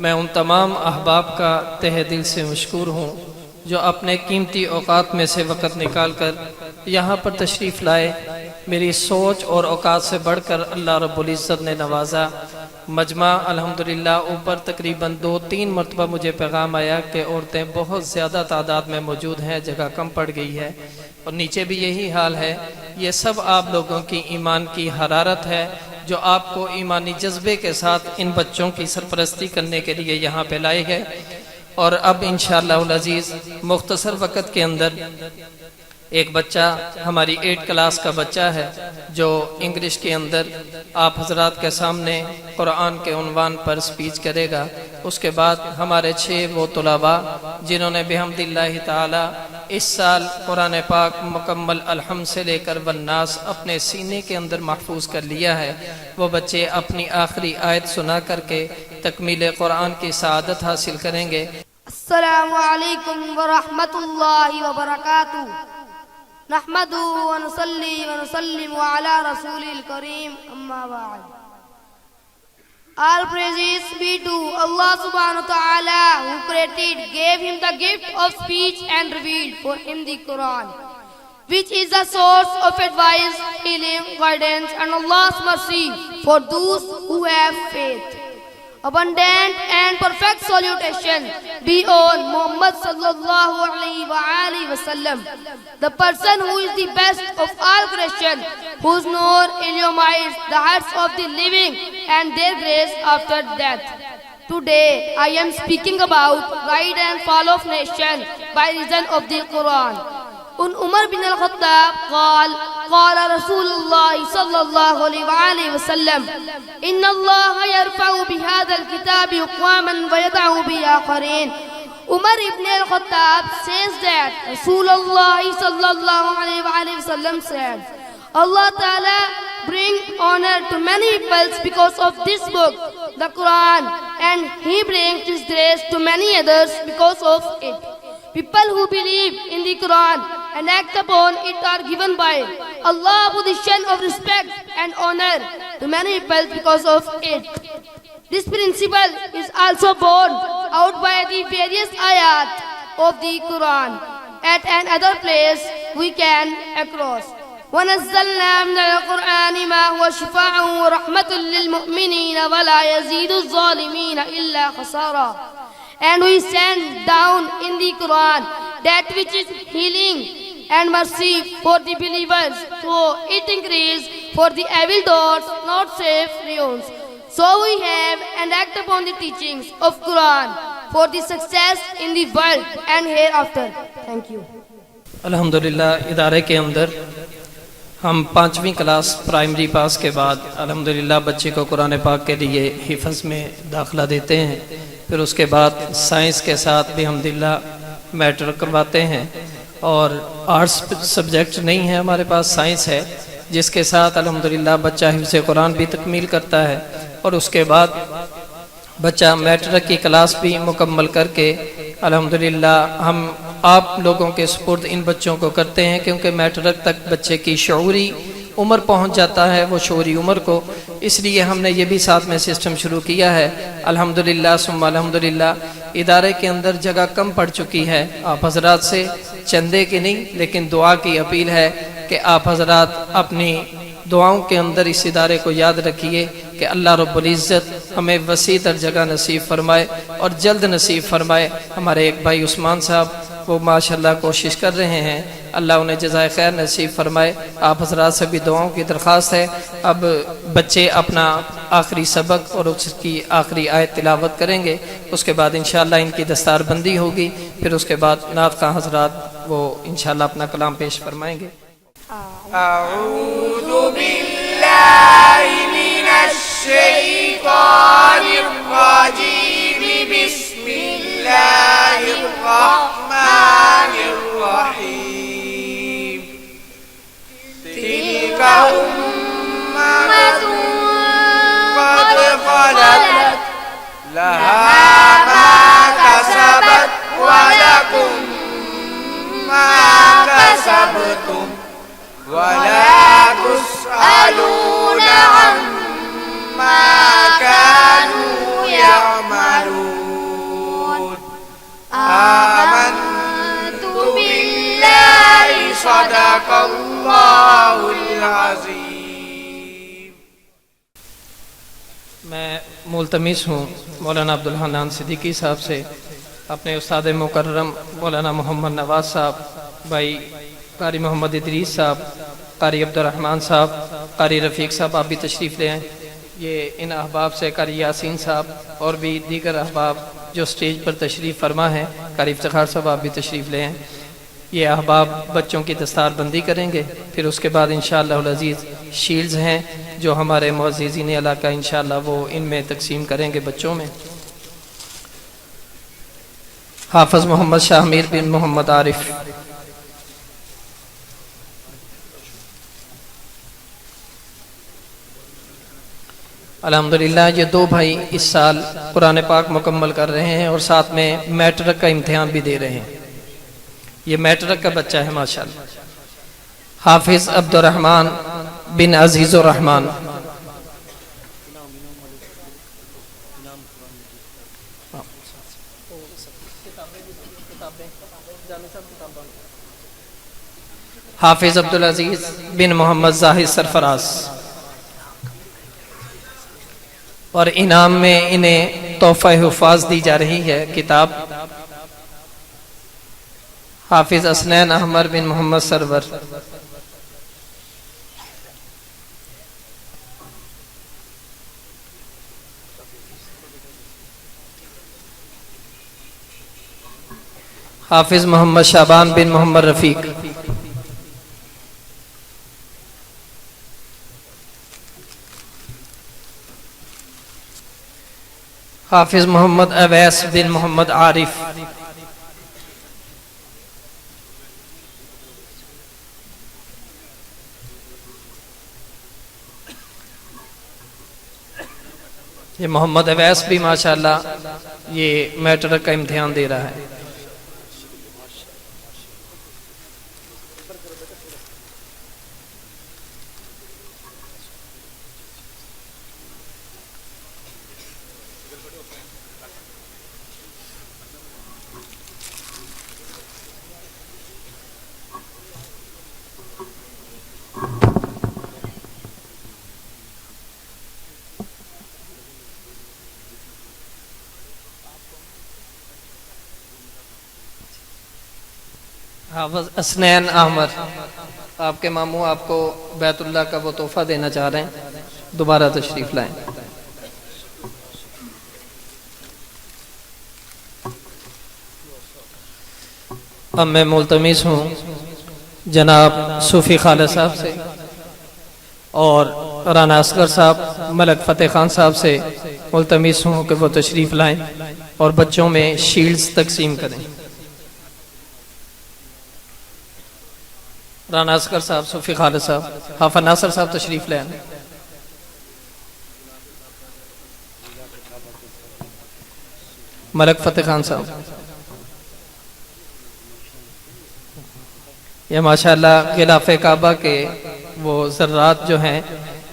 میں ان تمام احباب کا تہ دل سے مشکور ہوں جو اپنے قیمتی اوقات میں سے وقت نکال کر یہاں پر تشریف لائے۔ میری سوچ اور اوقات سے بڑھ کر اللہ رب العزت نے نوازا۔ مجمع الحمدللہ اوپر تقریباً 2-3 مرتبہ مجھے پیغام آیا کہ عورتیں بہت زیادہ تعداد میں موجود ہیں، جگہ کم پڑ گئی ہے، اور نیچے بھی یہی حال ہے۔ یہ سب آپ لوگوں کی ایمان کی حرارت ہے جو آپ کو ایمانی جذبے کے ساتھ ان بچوں کی سرپرستی کرنے کے لیے یہاں پہ لائے گئے۔ اور اب انشاءاللہ العزیز مختصر وقت کے اندر ایک بچہ ہماری 8 کلاس کا بچہ ہے جو انگلش کے اندر آپ حضرات کے سامنے قرآن کے عنوان پر سپیچ کرے گا۔ اس کے بعد ہمارے 6 وہ طلباء جنہوں نے بحمد اللہ تعالی اس سال قرآن پاک مکمل الحمد سے لے کر والناس اپنے سینے کے اندر محفوظ کر لیا ہے، وہ بچے اپنی آخری آیت سنا کر کے تکمیل قرآن کی سعادت حاصل کریں گے۔ السلام علیکم ورحمۃ اللہ وبرکاتہ۔ نحمدہ ونصلی ونسلم علی رسول الکریم، اما بعد۔ All praises be to Allah subhanahu wa ta'ala who created, gave him the gift of speech and revealed for him the Quran, which is the source of advice, healing, guidance and Allah's mercy for those who have faith. Abundant and perfect salutation be on Muhammad sallallahu alaihi wasallam, the person who is the best of all creation, whose nur illuminates the hearts of the living and their grace after death. Today I am speaking about guide and fall of nation by reason of the Quran. ان عمر بن الخطاب قال رسول اللہ صلی اللہ علیہ وسلم ان اللہ یرفع بهذا الكتاب اقواما ويضع بآخرین۔ Umar ibn al-Khattab says that Rasulullah sallallahu alaihi wasallam said, Allah Ta'ala bring honor to many peoples because of this book, the Quran, and He brings His grace to many others because of it. People who believe in the Quran and act upon it are given by Allah position of respect and honor to many people because of it. This principle is also borne out by the various ayat of the Quran. At another place we can across وَنَزَّلْنَا مِنَ الْقُرْآنِ مَا هُوَ شِفَاءٌ وَرَحْمَةٌ لِّلْمُؤْمِنِينَ وَلَا يَزِيدُ الظَّالِمِينَ إِلَّا خَسَارًا. And we send down in the Quran that which is healing and mercy for the believers, so it increase for the evil doers not safe reunions. So we have and act upon the teachings of Quran for the success in the world and hereafter. Thank you. الحمدللہ ادارے کے اندر ہم 5ویں class primary پاس کے بعد الحمدللہ بچے کو قرآن پاک کے لیے حفظ میں داخلہ دیتے ہیں، پھر اس کے بعد سائنس کے ساتھ بھی الحمدللہ میٹرک کرواتے ہیں، اور آرٹس سبجیکٹ نہیں ہے ہمارے پاس، سائنس ہے، جس کے ساتھ الحمدللہ بچہ حفظ قرآن بھی تکمیل کرتا ہے، اور اس کے بعد بچہ میٹرک کی کلاس بھی مکمل کر کے الحمدللہ ہم آپ لوگوں کے سپرد ان بچوں کو کرتے ہیں، کیونکہ میٹرک تک بچے کی شعوری عمر پہنچ جاتا ہے، وہ شعوری عمر کو، اس لیے ہم نے یہ بھی ساتھ میں سسٹم شروع کیا ہے۔ الحمدللہ ثم الحمدللہ ادارے کے اندر جگہ کم پڑ چکی ہے، آپ حضرات سے چندے کی نہیں لیکن دعا کی اپیل ہے کہ آپ حضرات اپنی دعاؤں کے اندر اس ادارے کو یاد رکھیے کہ اللہ رب العزت ہمیں وسیع تر جگہ نصیب فرمائے اور جلد نصیب فرمائے۔ ہمارے ایک بھائی عثمان صاحب وہ ماشاءاللہ کوشش کر رہے ہیں، اللہ انہیں جزائے خیر نصیب فرمائے۔ آپ حضرات سے بھی دعاؤں کی درخواست ہے۔ اب بچے اپنا آخری سبق اور اس کی آخری آیت تلاوت کریں گے، اس کے بعد انشاءاللہ ان کی دستار بندی ہوگی، پھر اس کے بعد نعت خواں حضرات وہ انشاءاللہ اپنا کلام پیش فرمائیں گے۔ اعوذ باللہ من الشیطان الرجیم، بسم اللہ الرحمن الرحیم۔ تلک امۃ قد خلت لہا ما کسبت ولکم ما کسبتم ولا تسألون عما كانوا يعملون۔ صدق اللہ العظیم۔ میں ملتمس ہوں مولانا عبدالحنان صدیقی صاحب سے اپنے استاد مکرم مولانا محمد نواز صاحب، بھائی قاری محمد ادریس صاحب، قاری عبدالرحمن صاحب، قاری رفیق صاحب، آپ بھی تشریف لے آئیں۔ یہ ان احباب سے قاری یاسین صاحب اور بھی دیگر احباب جو سٹیج پر تشریف فرما ہیں، قاری افتخار صاحب آپ بھی تشریف لے آئیں۔ یہ احباب بچوں کی دستار بندی کریں گے، پھر اس کے بعد انشاءاللہ العزیز شیلڈز ہیں جو ہمارے معززین علاقہ انشاءاللہ وہ ان میں تقسیم کریں گے بچوں میں۔ حافظ محمد شاہ میر بن محمد عارف۔ الحمدللہ یہ دو بھائی اس سال قرآن پاک مکمل کر رہے ہیں اور ساتھ میں میٹرک کا امتحان بھی دے رہے ہیں۔ یہ میٹرک کا بچہ ہے ماشاءاللہ۔ حافظ عبدالرحمن بن عزیز الرحمن۔ حافظ عبدالعزیز بن محمد زاہد سرفراز۔ اور انعام میں انہیں تحفہ حفاظ دی جا رہی ہے کتاب حافظ اسنین احمد بن محمد سرور۔ حافظ محمد شعبان بن محمد رفیق۔ حافظ محمد اویس بن محمد عارف۔ یہ محمد اویس بھی ماشاءاللہ یہ میٹرک کا امتحان دے رہا ہے۔ حافظ اسنین احمد، آپ کے ماموں آپ کو بیت اللہ کا وہ تحفہ دینا چاہ رہے ہیں، دوبارہ تشریف لائیں۔ اب میں ملتمس ہوں جناب صوفی خالد صاحب سے اور رانا اصغر صاحب، ملک فتح خان صاحب سے ملتمس ہوں کہ وہ تشریف لائیں اور بچوں میں شیلڈز تقسیم کریں۔ رانا اصغر صاحب، صوفی خالد صاحب، حافظ ناصر صاحب تشریف لے آئیں۔ ملک فتح خان صاحب، یہ ماشاءاللہ غلاف کعبہ کے وہ ذرات جو ہیں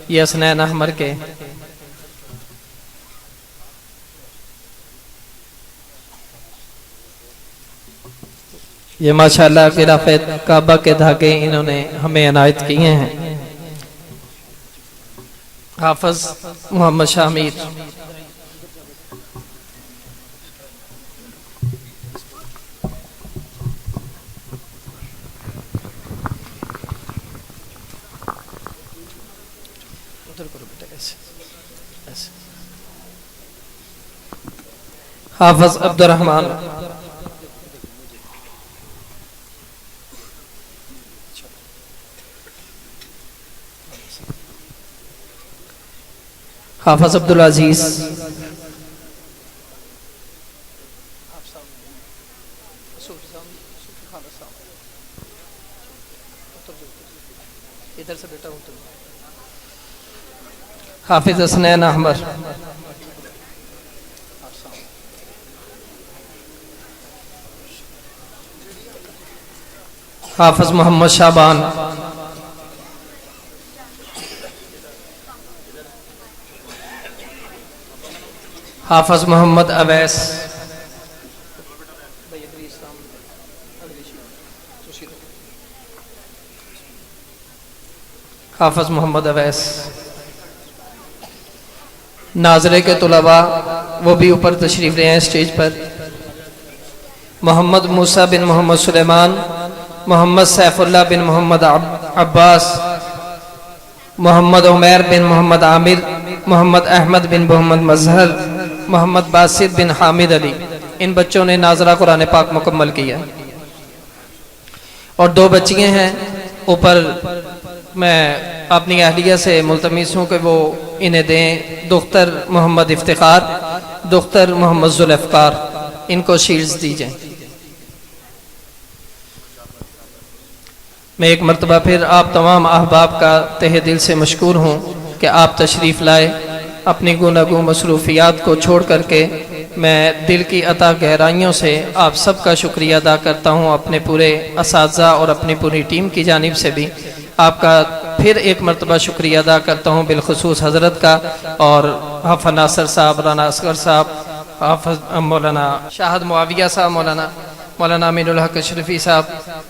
یہ اسنین احمر کے، یہ ماشاءاللہ غلاف کعبہ کے دھاگے انہوں نے ہمیں عنایت کیے ہیں۔ حافظ محمد شاہ میر۔ حافظ عبدالرحمن۔ حافظ عبدالعزیز۔ حافظ اسنین احمد۔ حافظ محمد شعبان۔ حافظ محمد اویس۔ حافظ محمد اویس، ناظرے کے طلباء وہ بھی اوپر تشریف لے ہیں اسٹیج پر، محمد موسیٰ بن محمد سلیمان، محمد سیف اللہ بن محمد عباس، محمد عمیر بن محمد عامر، محمد احمد بن محمد مظہر، محمد باسط بن حامد علی، ان بچوں نے ناظرہ قرآن پاک مکمل کیا۔ اور 2 بچیاں ہیں اوپر، میں اپنی اہلیہ سے ملتمس ہوں کہ وہ انہیں دیں، دختر محمد افتخار، دختر محمد ذوالافقار، ان کو شیلڈز دی جائیں۔ میں ایک مرتبہ پھر آپ تمام احباب کا تہہ دل سے مشکور ہوں کہ آپ تشریف لائے، اپنی گوناگوں مصروفیات کو چھوڑ کر کے میں دل کی عطا گہرائیوں سے آپ سب کا شکریہ ادا کرتا ہوں، اپنے پورے اساتذہ اور اپنی پوری ٹیم کی جانب سے بھی آپ کا پھر ایک مرتبہ شکریہ ادا کرتا ہوں، بالخصوص حضرت کا اور حافظ ناصر صاحب، رانا اصغر صاحب، حافظ مولانا شاہد معاویہ صاحب، مولانا امین الحق اشرفی صاحب،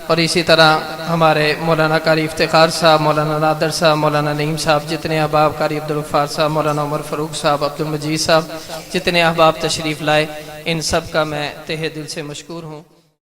اور اسی طرح ہمارے مولانا قاری افتخار صاحب، مولانا نادر صاحب، مولانا نعیم صاحب، جتنے احباب، قاری عبدالغفار صاحب، مولانا عمر فاروق صاحب، عبدالمجید صاحب، جتنے احباب تشریف لائے، ان سب کا میں تہہ دل سے مشکور ہوں۔